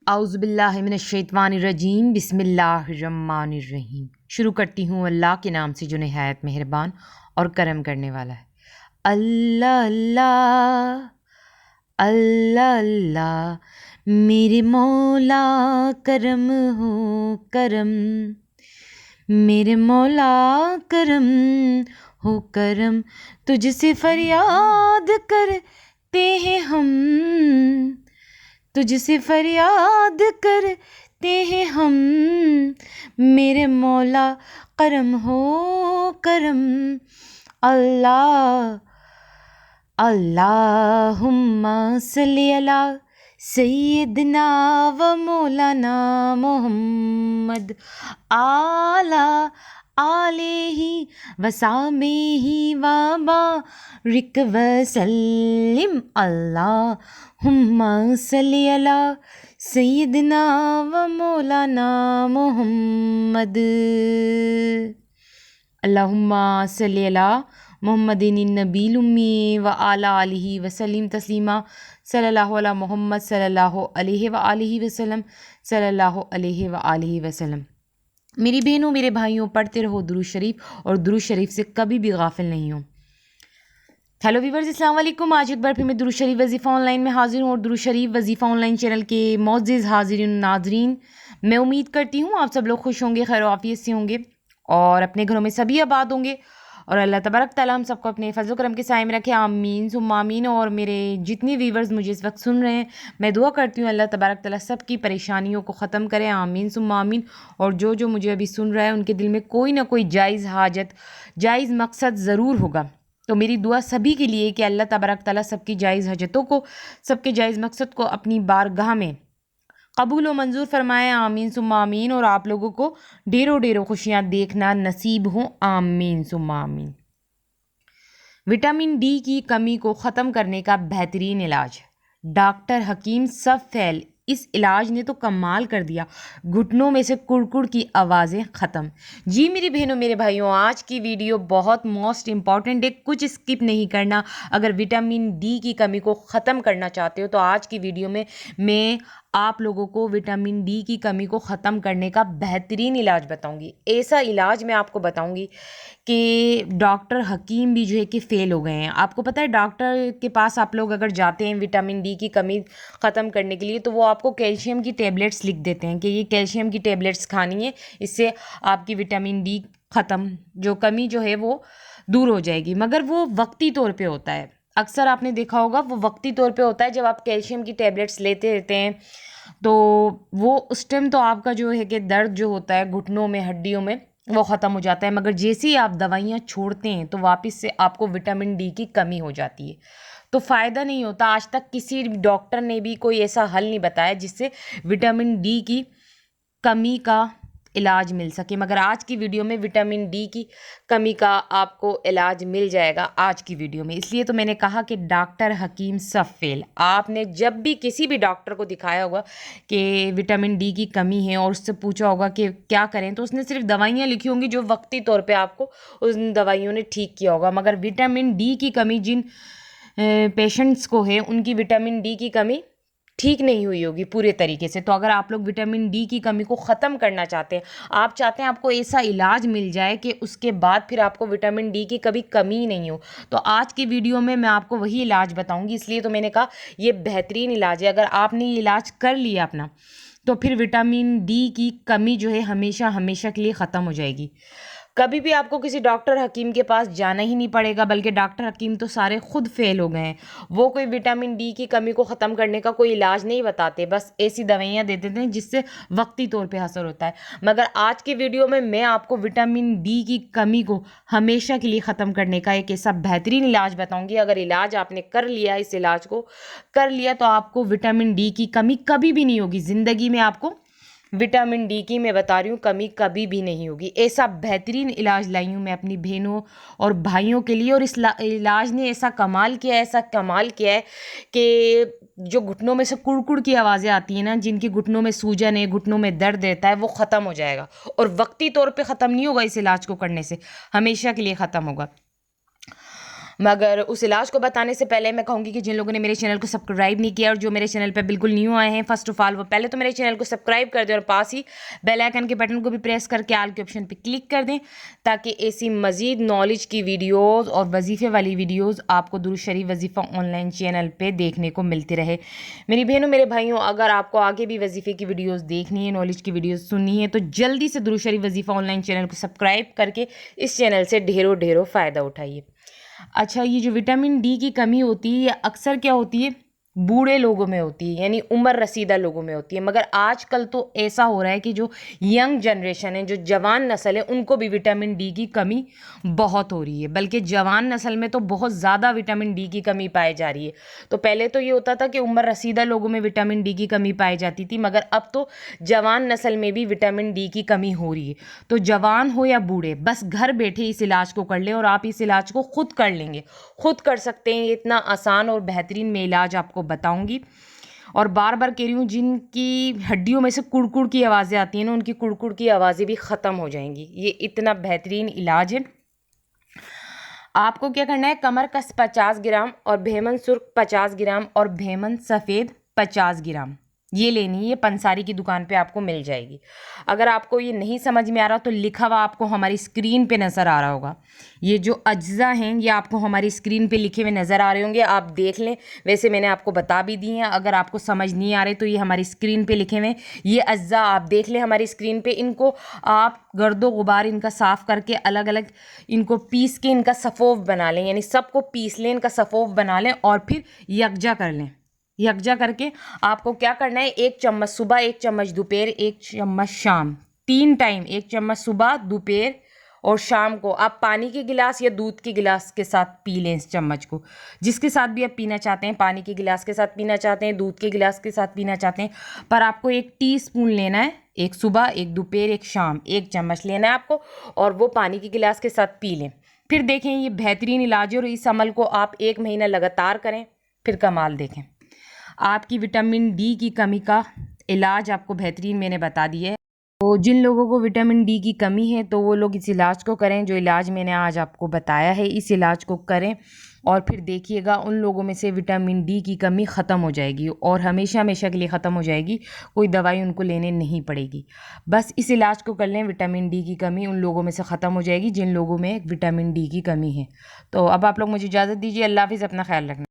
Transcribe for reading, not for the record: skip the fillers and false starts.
औज़ुबिल्लाहिमिनश्शैतानिर्रजीम बिस्मिल्लाहिर्रहमानिर्रहीम। शुरू करती हूँ अल्लाह के नाम से जो निहायत मेहरबान और करम करने वाला है। अल्लाह अल्लाह अल्लाह अल्लाह मेरे मौला करम हो करम, मेरे मौला करम हो करम, तुझसे फरियाद करते हैं हम, तुझसे फरियाद करते हैं हम, मेरे मौला करम हो करम। अल्लाह अल्लाहुम्मा सल्ली अला सय्यदना व मौलाना मोहम्मद आला आलेही वसामेही व बारिक वसल्लिम। अल्लाहुम्मा सल्ली अला सय्यदना व मौलाना मोहम्मद। अल्लाहुम्मा सल्ली अला मोहम्मदिन नबील उम्मी व आला आलिही वसल्लिम तस्लीमा। सल्लल्लाहु अला मोहम्मद सल्लल्लाहु अलैहि व आलिही वसल्लम, सल्लल्लाहु अलैहि व आलिही वसल्लम। मेरी बहनों मेरे भाइयों, पढ़ते रहो दुरूद शरीफ और दुरूद शरीफ से कभी भी गाफिल नहीं हो। हेलो वीवर्स, अस्सलाम वालेकुम। आज एक बार फिर मैं दुरूद शरीफ वजीफ़ा ऑनलाइन में हाजिर हूँ और दुरूद शरीफ वजीफ़ा ऑनलाइन चैनल के मोअज़्ज़िज़ हाज़िरीन नाज़रीन, मैं उम्मीद करती हूँ आप सब लोग खुश होंगे, खैर आफियत से होंगे और अपने घरों में सभी आबाद होंगे और अल्लाह तबारक तआला हम सबको अपने फज़ल करम के साए में रखे, आमीन सुम्मा आमीन। और मेरे जितने वीवर्स मुझे इस वक्त सुन रहे हैं, मैं दुआ करती हूँ अल्लाह तबारक तआला सबकी परेशानियों को ख़त्म करें, आमीन सुम्मा आमीन। और जो मुझे अभी सुन रहा है उनके दिल में कोई ना कोई जायज़ हाजत, जायज़ मकसद ज़रूर होगा, तो मेरी दुआ सभी के लिए कि अल्लाह तबारक तआला सबकी जायज़ हजतों को, सबके जायज़ मकसद को अपनी बारगाह में कबूल व मंजूर फरमाए, आमीन सुम्मा आमीन। और आप लोगों को ढेरों ढेरों खुशियाँ देखना नसीब हो, आमीन सुम्मा आमीन। विटामिन डी की कमी को ख़त्म करने का बेहतरीन इलाज, डॉक्टर हकीम सफ़ैल। इस इलाज ने तो कमाल कर दिया, घुटनों में से कुड़कुड़ की आवाज़ें ख़त्म। जी मेरी बहनों मेरे भाइयों, आज की वीडियो बहुत मोस्ट इम्पॉर्टेंट है, कुछ स्किप नहीं करना। अगर विटामिन डी की कमी को ख़त्म करना चाहते हो तो आज की वीडियो में मैं आप लोगों को विटामिन डी की कमी को ख़त्म करने का बेहतरीन इलाज बताऊंगी। ऐसा इलाज मैं आपको बताऊंगी कि डॉक्टर हकीम भी जो है कि फ़ेल हो गए हैं। आपको पता है डॉक्टर के पास आप लोग अगर जाते हैं विटामिन डी की कमी ख़त्म करने के लिए, तो वो आपको कैल्शियम की टेबलेट्स लिख देते हैं कि ये कैल्शियम की टेबलेट्स खानी है, इससे आपकी विटामिन डी ख़त्म, जो कमी जो है वो दूर हो जाएगी। मगर वो वक्ती तौर पे होता है, अक्सर आपने देखा होगा वो वक्ती तौर पे होता है। जब आप कैल्शियम की टेबलेट्स लेते रहते हैं तो वो उस टाइम तो आपका जो है कि दर्द जो होता है घुटनों में, हड्डियों में, वो ख़त्म हो जाता है। मगर जैसे ही आप दवाइयाँ छोड़ते हैं तो वापस से आपको विटामिन डी की कमी हो जाती है, तो फ़ायदा नहीं होता। आज तक किसी डॉक्टर ने भी कोई ऐसा हल नहीं बताया जिससे विटामिन डी की कमी का इलाज मिल सके, मगर आज की वीडियो में विटामिन डी की कमी का आपको इलाज मिल जाएगा आज की वीडियो में। इसलिए तो मैंने कहा कि डॉक्टर हकीम सफ़ेल, आपने जब भी किसी भी डॉक्टर को दिखाया होगा कि विटामिन डी की कमी है और उससे पूछा होगा कि क्या करें, तो उसने सिर्फ दवाइयाँ लिखी होंगी जो वक्ती तौर पे आपको उन दवाइयों ने ठीक किया होगा। मगर विटामिन डी की कमी जिन पेशेंट्स को है, उनकी विटामिन डी की कमी ठीक नहीं हुई होगी पूरे तरीके से। तो अगर आप लोग विटामिन डी की कमी को ख़त्म करना चाहते हैं, आप चाहते हैं आपको ऐसा इलाज मिल जाए कि उसके बाद फिर आपको विटामिन डी की कभी कमी नहीं हो, तो आज की वीडियो में मैं आपको वही इलाज बताऊंगी। इसलिए तो मैंने कहा ये बेहतरीन इलाज है। अगर आपने ये इलाज कर लिया अपना, तो फिर विटामिन डी की कमी जो है हमेशा हमेशा के लिए ख़त्म हो जाएगी। कभी भी आपको किसी डॉक्टर हकीम के पास जाना ही नहीं पड़ेगा, बल्कि डॉक्टर हकीम तो सारे खुद फेल हो गए हैं। वो कोई विटामिन डी की कमी को ख़त्म करने का कोई इलाज नहीं बताते, बस ऐसी दवाइयाँ दे देते हैं जिससे वक्ती तौर पे असर होता है। मगर आज की वीडियो में मैं आपको विटामिन डी की कमी को हमेशा के लिए ख़त्म करने का एक ऐसा बेहतरीन इलाज बताऊँगी। अगर इलाज आपने कर लिया, इस इलाज को कर लिया, तो आपको विटामिन डी की कमी कभी भी नहीं होगी ज़िंदगी में। आपको विटामिन डी की मैं बता रही हूँ कमी कभी भी नहीं होगी। ऐसा बेहतरीन इलाज लाई हूँ मैं अपनी बहनों और भाइयों के लिए, और इस इलाज ने ऐसा कमाल किया है, ऐसा कमाल किया है कि जो घुटनों में से कुड़कुड़ की आवाज़ें आती हैं ना, जिनकी घुटनों में सूजन है, घुटनों में दर्द रहता है, वो ख़त्म हो जाएगा। और वक्ती तौर पे ख़त्म नहीं होगा, इस इलाज को करने से हमेशा के लिए ख़त्म होगा। मगर उस इलाज को बताने से पहले मैं कहूँगी कि जिन लोगों ने मेरे चैनल को सब्सक्राइब नहीं किया और जो मेरे चैनल पे बिल्कुल न्यू आए हैं, फर्स्ट ऑफ ऑल वो पहले तो मेरे चैनल को सब्सक्राइब कर दें और पास ही बेल आइकन के बटन को भी प्रेस करके आल के ऑप्शन पे क्लिक कर दें, ताकि ऐसी मज़ीद नॉलेज की वीडियोज़ और वजीफ़े वाली वीडियोज़ आपको दुरूद शरीफ वजीफ़ा ऑनलाइन चैनल पर देखने को मिलती रहे। मेरी बहनों मेरे भाइयों, अगर आपको आगे भी वजीफ़े की वीडियोज़ देखनी है, नॉलेज की वीडियोज़ सुननी है, तो जल्दी से दुरूद शरीफ वजीफ़ा ऑनलाइन चैनल को सब्सक्राइब करके इस चैनल से ढेरों ढेरों फ़ायदा उठाइए। अच्छा, ये जो विटामिन डी की कमी होती है, ये अक्सर क्या होती है, बूढ़े लोगों में होती है, यानी उम्र रसीदा लोगों में होती है। मगर आजकल तो ऐसा हो रहा है कि जो यंग जनरेशन है, जो जवान नस्ल है, उनको भी विटामिन डी की कमी बहुत हो रही है। बल्कि जवान नस्ल में तो बहुत ज़्यादा विटामिन डी की कमी पाई जा रही है। तो पहले तो ये होता था कि उम्र रसीदा लोगों में विटामिन डी की कमी पाई जाती थी, मगर अब तो जवान नस्ल में भी विटामिन डी की कमी हो रही है। तो जवान हो या बूढ़े, बस घर बैठे इस इलाज को कर लें और आप इस इलाज को खुद कर लेंगे, खुद कर सकते हैं। ये इतना आसान और बेहतरीन मैं इलाज आपको बताऊंगी। और बार बार कह रही हूँ, जिनकी हड्डियों में से कुड़कुड़ की आवाज़ें आती हैं ना, उनकी कुड़कुड़ की आवाज़ें भी ख़त्म हो जाएंगी। ये इतना बेहतरीन इलाज है। आपको क्या करना है, कमर कस 50 ग्राम और भेमन सुर्ख 50 ग्राम और भेमन सफ़ेद 50 ग्राम ये लेनी है। ये पंसारी की दुकान पे आपको मिल जाएगी। अगर आपको ये नहीं समझ में आ रहा तो लिखा हुआ आपको हमारी स्क्रीन पे नज़र आ रहा होगा। ये जो अज्जा हैं ये आपको हमारी स्क्रीन पे लिखे हुए नज़र आ रहे होंगे, आप देख लें। वैसे मैंने आपको बता भी दी हैं, अगर आपको समझ नहीं आ रहे तो ये हमारी स्क्रीन पे लिखे हुए ये अज्जा आप देख लें हमारी स्क्रीन पे। इनको आप गर्दो गुबार इनका साफ़ करके अलग अलग इनको पीस के इनका सफ़ोफ बना लें, यानी सबको पीस लें, इनका सफ़ोफ बना लें और फिर यकजा कर लें। यकजा करके आपको क्या करना है, 1 चम्मच सुबह, 1 चम्मच दोपहर, 1 चम्मच शाम, 3 टाइम 1 चम्मच सुबह, दोपहर और शाम को आप पानी के गिलास या दूध के गिलास के साथ पी लें। इस चम्मच को जिसके साथ भी आप पीना चाहते हैं, पानी के गिलास के साथ पीना चाहते हैं, दूध के गिलास के साथ पीना चाहते हैं, पर आपको 1 टीस्पून लेना है। 1 सुबह, 1 दोपहर, 1 शाम, 1 चम्मच लेना है आपको और वो पानी के गिलास के साथ पी लें। फिर देखें, ये बेहतरीन इलाज है और इस अमल को आप 1 महीना लगातार करें, फिर कमाल देखें। आपकी विटामिन डी की कमी का इलाज आपको बेहतरीन मैंने बता दिया है। तो जिन लोगों को विटामिन डी की कमी है तो वो लोग इस इलाज को करें, जो इलाज मैंने आज आपको बताया है, इस इलाज को करें और फिर देखिएगा उन लोगों में से विटामिन डी की कमी ख़त्म हो जाएगी और हमेशा हमेशा के लिए ख़त्म हो जाएगी। कोई दवाई उनको लेने नहीं पड़ेगी। बस इस इलाज को कर लें, विटामिन डी की कमी उन लोगों में से ख़त्म हो जाएगी जिन लोगों में विटामिन डी की कमी है। तो अब आप लोग मुझे इजाज़त दीजिए। अल्लाह हाफ़िज़, अपना ख्याल रखना।